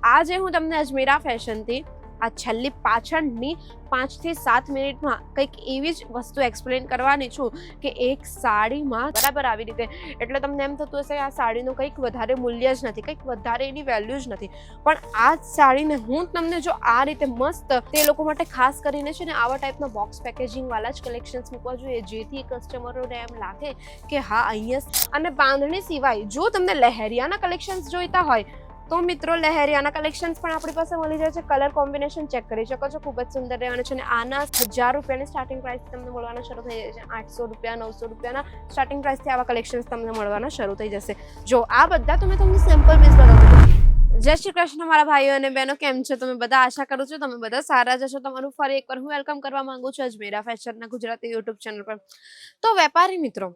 આજે હું તમને અજમેરા ફેશનથી આ છેલ્લી પાછળની 5 થી 7 મિનિટમાં કંઈક એવી જ વસ્તુ એક્સપ્લેન કરવાની છું કે એક સાડીમાં બરાબર આવી રીતે એટલે તમને એમ થતું હશે આ સાડીનું કંઈક વધારે મૂલ્ય જ નથી, કંઈક વધારે એની વેલ્યુ જ નથી, પણ આ સાડીને હું તમને જો આ રીતે મસ્ત તે લોકો માટે ખાસ કરીને છે ને આવા ટાઈપના બોક્સ પેકેજિંગ વાળા જ કલેક્શન્સ મૂકવા જોઈએ, જેથી કસ્ટમરોને એમ લાગે કે હા અહીંયા. અને બાંધણી સિવાય જો તમને લહેરિયાના કલેક્શન્સ જોઈતા હોય તો મિત્રો લહેરિયાના કલેક્શન્સ પણ આપણી પાસે મળી જાય છે. કલર કોમ્બિનેશન ચેક કરી શકો છો, ખૂબ જ સુંદર રહેવાના છે અને આના 1000 રૂપિયાની સ્ટાર્ટિંગ પ્રાઇસ તમને મળવાના શરૂ થઈ જાય છે. 800 રૂપિયા 900 રૂપિયાના સ્ટાર્ટિંગ પ્રાઇસથી આવા કલેક્શન્સ તમને મળવાના શરૂ થઈ જશે. જો આ બધા તો મેં તમને સિમ્પલ પીસ બતાવું. જય શ્રી કૃષ્ણ મારા ભાઈઓ અને બહેનો, કેમ છો તમે બધા? આશા કરું છું તમે બધા સારા જશો. તમારું ફરી એકવાર હું વેલકમ કરવા માંગુ છું અજમેરા ફેશનના ગુજરાતી યુટ્યુબ ચેનલ પર. તો વેપારી મિત્રો,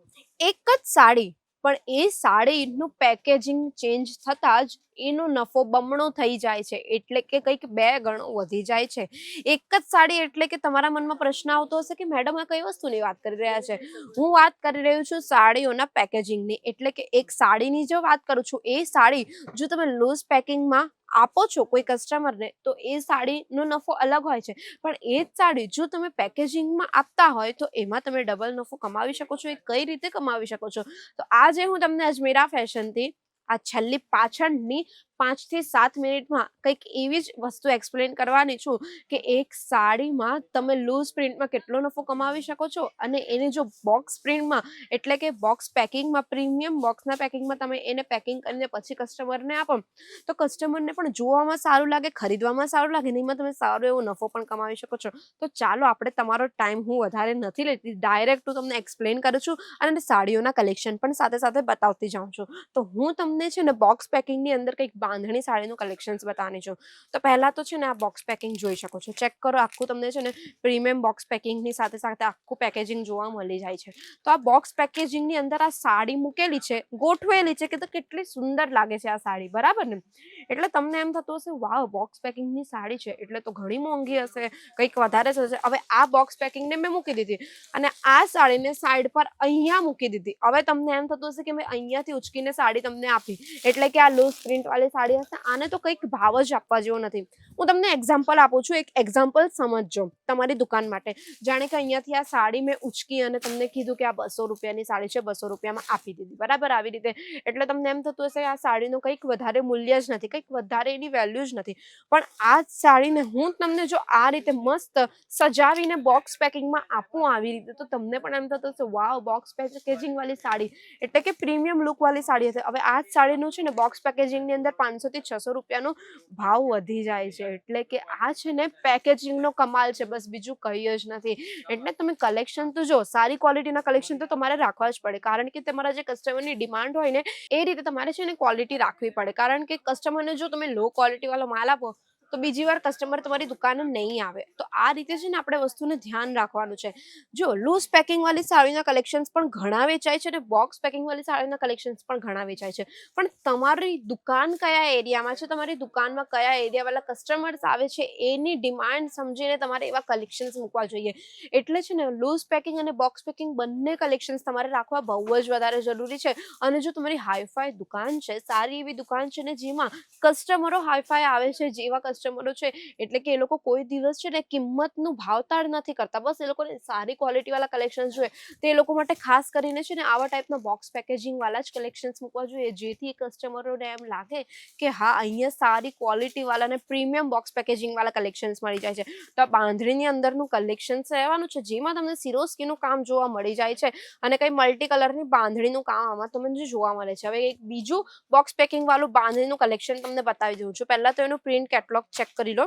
એક જ સાડી પણ એ સાડીનું પેકેજિંગ ચેન્જ થતાં જ એનો નફો બમણો થઈ જાય છે, એટલે કે કંઈક 2 ગણો વધી જાય છે. એક જ સાડી એટલે કે તમારા મનમાં પ્રશ્ન આવતો હશે કે મેડમ આ કઈ વસ્તુની વાત કરી રહ્યા છે? હું વાત કરી રહ્યું છું સાડીઓના પેકેજિંગની, એટલે કે એક સાડીની જો વાત કરું છું, એ સાડી જો તમે લૂઝ પેકિંગમાં આપો છો કોઈ કસ્ટમરને તો એ સાડીનો નફો અલગ હોય છે, પણ એ જ સાડી જો તમે પેકેજિંગમાં આપતા હોય તો એમાં તમે ડબલ નફો કમાવી શકો છો. એ કઈ રીતે કમાવી શકો છો? તો આજે હું તમને અજમેરા ફેશનથી આ છેલ્લી પાછળની 5 થી 7 મિનિટમાં કંઈક એવી જ વસ્તુ એક્સપ્લેન કરવાની છું કે એક સાડીમાં તમે લૂઝ પ્રિન્ટમાં કેટલો નફો કમાવી શકો છો, અને એને જો બોક્સ પ્રિન્ટમાં એટલે કે બોક્સ પેકિંગમાં, પ્રીમિયમ બોક્સના પેકિંગમાં તમે એને પેકિંગ કરીને પછી કસ્ટમરને આપો તો કસ્ટમરને પણ જોવામાં સારું લાગે, ખરીદવામાં સારું લાગે, એમાં તમે સારો એવો નફો પણ કમાવી શકો છો. તો ચાલો આપણે તમારો ટાઈમ હું વધારે નથી લેતી, ડાયરેક્ટ હું તમને એક્સપ્લેન કરું છું અને સાડીઓના કલેક્શન પણ સાથે સાથે બતાવતી જાઉં છું. તો હું તમને છે ને બોક્સ પેકિંગની અંદર કંઈક બાંધણી સાડીનું કલેક્શન્સ બતાવવાની છું. તો પહેલા તો છે ને આ બોક્સ પેકિંગ જોઈ શકો છો, ચેક કરો. આખું તમને છે ને પ્રીમિયમ બોક્સ પેકિંગની સાથે સાથે આખું પેકેજિંગ જોવા મળી જાય છે. તો આ બોક્સ પેકેજિંગની અંદર આ સાડી મૂકેલી છે, ગોઠવેલી છે કે તો કેટલી સુંદર લાગે છે આ સાડી, બરાબર ને? એટલે તમને એમ થતું હશે વાવ, બોક્સ પેકિંગની સાડી છે એટલે તો ઘણી મોંઘી હશે, કંઈક વધારે હશે. હવે આ બોક્સ પેકિંગને મેં મૂકી દીધી અને આ સાડીને સાઈડ પર અહીંયા મૂકી દીધી. હવે તમને એમ થતું હશે કે મેં અહીંયાથી ઉચકીને સાડી તમને આપી એટલે કે આ લૂઝ પ્રિન્ટ વાળી સાડી હશે, આને તો કંઈક ભાવ જ આપવા જેવો નથી. હું તમને એક્ઝામ્પલ આપું છું, એક એક્ઝામ્પલ સમજજો તમારી દુકાન માટે. જાણે કે અહીંયાથી આ સાડી મેં ઉચકી અને તમને કીધું કે આ 200 રૂપિયાની સાડી છે, 200 રૂપિયામાં આપી દીધી, બરાબર? આવી રીતે એટલે તમને એમ થતું હશે આ સાડીનું કંઈક વધારે મૂલ્ય જ નથી, કંઈક વધારે એની વેલ્યુ જ નથી, પણ આ જ સાડીને હું તમને જો આ રીતે મસ્ત સજાવીને બોક્સ પેકિંગમાં આપું આવી રીતે, તો તમને પણ એમ થતું હશે વાવ, બોક્સ પેકેજિંગ વાળી સાડી એટલે કે પ્રીમિયમ લુક વાળી સાડી હશે. હવે આ જ સાડીનું છે ને બોક્સ પેકેજિંગની અંદર 500 થી 600 રૂપિયાનો ભાવ વધી જાય છે, એટલે કે આ છે ને પેકેજિંગનો કમાલ છે, બસ બીજું કંઈ જ નથી. એટલે તમે કલેક્શન તો જો સારી ક્વોલિટીના કલેક્શન તો તમારે રાખવા જ પડે, કારણ કે તમારા જે કસ્ટમરની ડિમાન્ડ હોય ને એ રીતે તમારે છે ને ક્વોલિટી રાખવી પડે, કારણ કે કસ્ટમરને જો તમે લો ક્વોલિટી વાળો માલ આપો તો બીજી વાર કસ્ટમર તમારી દુકાને નહીં આવે. તો આ રીતે છે ને આપણે વસ્તુને ધ્યાન રાખવાનું છે. જો લૂઝ પેકિંગ વાળી સાડીના કલેક્શન્સ પણ ઘણા વેચાય છે અને બોક્સ પેકિંગ વાળી સાડીના કલેક્શન્સ પણ ઘણા વેચાય છે, પણ તમારી દુકાન કયા એરિયામાં છે, તમારી દુકાનમાં કયા એરિયાવાળા કસ્ટમર્સ આવે છે એની ડિમાન્ડ સમજીને તમારે એવા કલેક્શન્સ મૂકવા જોઈએ. એટલે છે ને લૂઝ પેકિંગ અને બોક્સ પેકિંગ બંને કલેક્શન્સ તમારે રાખવા બહુ જ વધારે જરૂરી છે. અને જો તમારી હાઈફાઈ દુકાન છે, સારી એવી દુકાન છે ને જેમાં કસ્ટમરો હાઈફાઈ આવે છે, જેવા કસ્ટમરો છે એટલે કે એ લોકો કોઈ દિવસ છે ને કિંમતનું ભાવતાળ નથી કરતા, બસ એ લોકોને સારી ક્વોલિટી વાળા કલેક્શન્સ જોઈએ, તો એ લોકો માટે ખાસ કરીને છે ને આવા ટાઈપના બોક્સ પેકેજિંગ વાળા જ કલેક્શન્સ મૂકવા જોઈએ, જેથી કસ્ટમરોને એમ લાગે કે હા અહીંયા સારી ક્વોલિટી વાળા અને પ્રીમિયમ બોક્સ પેકેજિંગ વાળા કલેક્શન્સ મળી જાય છે. તો આ બાંધણીની અંદરનું કલેક્શન્સ રહેવાનું છે, જેમાં તમને સિરોસ્કીનું કામ જોવા મળી જાય છે અને કઈ મલ્ટી કલરની બાંધણીનું કામ આમાં તમને જોવા મળે છે. હવે એક બીજું બોક્સ પેકિંગ વાળું બાંધણીનું કલેક્શન તમને બતાવી દઉં છું. પહેલા તો એનું પ્રિન્ટ કેટલોગ ચેક કરી લો.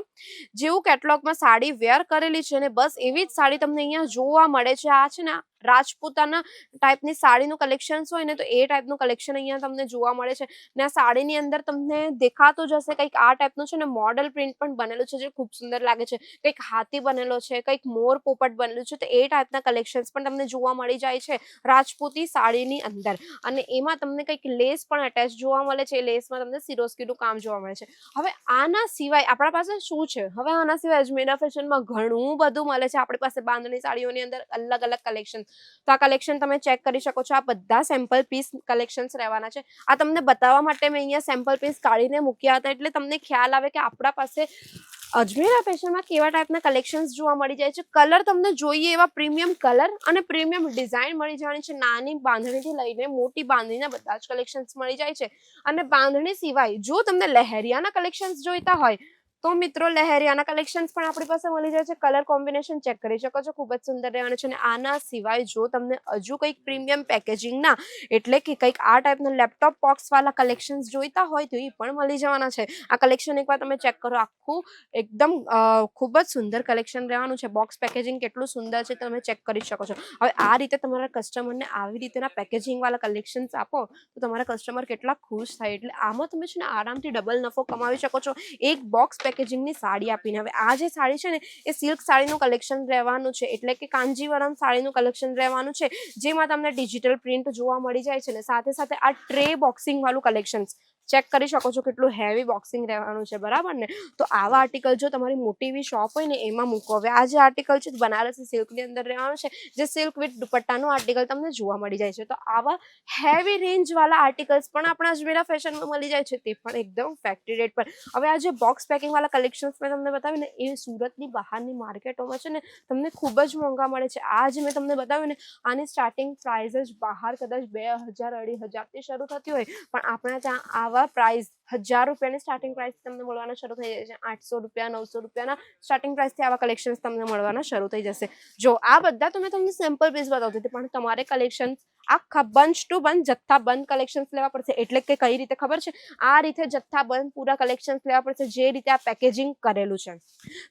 જેવું કેટલોગમાં સાડી વેર કરેલી છે ને બસ એવી જ સાડી તમને અહીંયા જોવા મળે છે. આ છે ને રાજપૂતાના ટાઈપની સાડીનું કલેક્શન્સ હોય ને તો એ ટાઈપનું કલેક્શન અહીંયા તમને જોવા મળે છે. ને આ સાડીની અંદર તમને દેખાતો જ હશે કંઈક આ ટાઈપનું છે ને મોડલ પ્રિન્ટ પણ બનેલું છે, જે ખૂબ સુંદર લાગે છે. કંઈક હાથી બનેલો છે, કંઈક મોર પોપટ બનેલું છે, તો એ ટાઈપના કલેક્શન્સ પણ તમને જોવા મળી જાય છે રાજપૂતી સાડીની અંદર. અને એમાં તમને કંઈક લેસ પણ અટેચ જોવા મળે છે, એ લેસમાં તમને સિરોસ્કીનું કામ જોવા મળે છે. હવે આના સિવાય આપણા પાસે શું છે? હવે આના સિવાય અજમેરા ફેશનમાં ઘણું બધું મળે છે આપણી પાસે બાંધણી સાડીઓની અંદર અલગ અલગ કલેક્શન. તો આ કલેક્શન તમે ચેક કરી શકો છો. આ બધા સેમ્પલ પીસ કલેક્શન્સ રહેવાના છે. આ તમને બતાવવા માટે મેં અહીંયા સેમ્પલ પીસ કાઢીને મૂક્યા હતા, એટલે તમને ખ્યાલ આવે કે આપણા પાસે અજમેરા ફેશનમાં કેવા ટાઈપના કલેક્શન્સ જોવા મળી જાય છે. કલર તમને જોઈએ એવા પ્રીમિયમ કલર અને પ્રીમિયમ ડિઝાઇન મળી જવાની છે. નાની બાંધણીથી લઈને મોટી બાંધણીના બધા જ કલેક્શન્સ મળી જાય છે. અને બાંધણી સિવાય જો તમને લહેરિયાના કલેક્શન્સ જોઈતા હોય તો મિત્રો લહેરિયાના કલેક્શન્સ પણ આપણી પાસે મળી જાય છે. કલર કોમ્બિનેશન ચેક કરી શકો છો, ખૂબ જ સુંદર રહેવાનું છે. અને આના સિવાય જો તમને હજુ કંઈક પ્રીમિયમ પેકેજિંગના એટલે કે કંઈક આ ટાઈપના લેપટોપ બોક્સવાળા કલેક્શન્સ જોઈતા હોય તો એ પણ મળી જવાના છે. આ કલેક્શન એકવાર તમે ચેક કરો, આખું એકદમ ખૂબ જ સુંદર કલેક્શન રહેવાનું છે. બોક્સ પેકેજિંગ કેટલું સુંદર છે તમે ચેક કરી શકો છો. હવે આ રીતે તમારા કસ્ટમરને આવી રીતેના પેકેજિંગવાળા કલેક્શન્સ આપો તો તમારા કસ્ટમર કેટલા ખુશ થાય. એટલે આમાં તમે છે ને આરામથી ડબલ નફો કમાવી શકો છો એક બોક્સ પેકેજિંગની સાડી આપીને. હવે આ જે સાડી છે ને એ સિલ્ક સાડીનું કલેક્શન રહેવાનું છે, એટલે કે કાંજીવરમ સાડીનું કલેક્શન રહેવાનું છે, જેમાં તમને ડિજિટલ પ્રિન્ટ જોવા મળી જાય છે. ને સાથે સાથે આ ટ્રે બોક્સિંગ વાળું કલેક્શન ચેક કરી શકો છો, કેટલું હેવી બોક્સિંગ રહેવાનું છે, બરાબર ને. તો આવા આર્ટિકલ જો તમારી મોટી એવી શોપ હોય ને એમાં મૂકો. હવે આ જે આર્ટિકલ છે બનારસી સિલ્કની અંદર રહેવાનું છે, જે સિલ્ક વિથ દુપટ્ટાનું આર્ટિકલ તમને જોવા મળી જાય છે. તો આવા હેવી રેન્જ વાળા આર્ટિકલ્સ પણ આપણા અજમેરા ફેશનમાં મળી જાય છે, તે પણ એકદમ ફેક્ટરી રેટ પર. હવે આ જે બોક્સ પેકિંગ વાળા કલેક્શન્સ મેં તમને બતાવ્યું ને એ સુરતની બહારની માર્કેટોમાં છે ને તમને ખૂબ જ મોંઘા મળે છે. આ જે મેં તમને બતાવ્યું ને આની સ્ટાર્ટિંગ પ્રાઇસ જ બહાર કદાચ 2000-2500થી શરૂ થતી હોય, પણ આપણે ત્યાં આવા પ્રાઇસ 1000 રૂપિયાની સ્ટાર્ટિંગ પ્રાઇસ તમને મળવાના શરૂ થઈ જાય છે. 800 રૂપિયા 900 રૂપિયાના સ્ટાર્ટિંગ પ્રાઇસથી આવા કલેક્શન્સ તમને મળવાના શરૂ થઈ જશે. જો આ બધા તો મેં તમને સેમ્પલ પીસ બતાવતી હતી, પણ તમારે કલેક્શન આખા બંચ ટુ બંચ જથ્થાબંધ કલેક્શન્સ લેવા પડશે. એટલે કે કઈ રીતે ખબર છે, આ રીતે જથ્થાબંધ પૂરા કલેક્શન્સ લેવા પડશે, જે રીતે આ પેકેજિંગ કરેલું છે.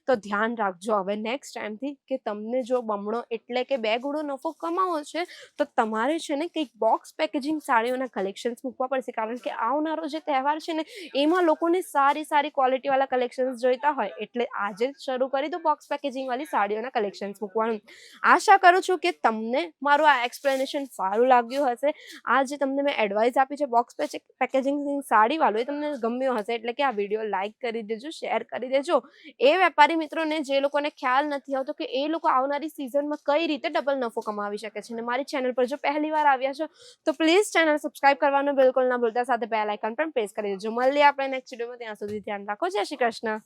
તો ધ્યાન રાખજો હવે નેક્સ્ટ ટાઈમથી કે તમને જો બમણો એટલે કે 2 ગણો નફો કમાવો છે તો તમારે છે ને કંઈક બોક્સ પેકેજિંગ સાડીઓના કલેક્શન્સ મૂકવા પડશે. કારણ કે આવનારો જે તહેવાર છે ને એમાં લોકોને સારી ક્વોલિટી વાળા કલેક્શન્સ જોઈતા હોય, એટલે આજે જ શરૂ કરી દો બોક્સ પેકેજિંગ વાળી સાડીઓના કલેક્શન્સ મૂકવાનું. આશા કરું છું કે તમને મારું આ એક્સપ્લેનેશન સારું લાગ્યું હશે. આ જે તમને મેં એડવાઇસ આપી છે બોક્સ પેકેજિંગ સાડી વાળું, એ તમને ગમ્યું હશે. એટલે કે આ વિડીયો લાઈક કરી દેજો, શેર કરી દેજો. એ વેપારી મિત્રોને જે લોકોને ખ્યાલ નથી આવતો કે એ લોકો આવનારી સિઝનમાં કઈ રીતે ડબલ નફો કમાવી શકે છે. અને મારી ચેનલ પર જો પહેલી વાર આવ્યા છો તો પ્લીઝ ચેનલ સબસ્ક્રાઇબ કરવાનું બિલકુલ ના ભૂલતા, સાથે બેલ આઇકન પણ પ્રેસ કરી દેજો. મળીએ આપણે નેક્સ્ટ વિડીયોમાં. ત્યાં સુધી ધ્યાન રાખો. જય શ્રી કૃષ્ણ.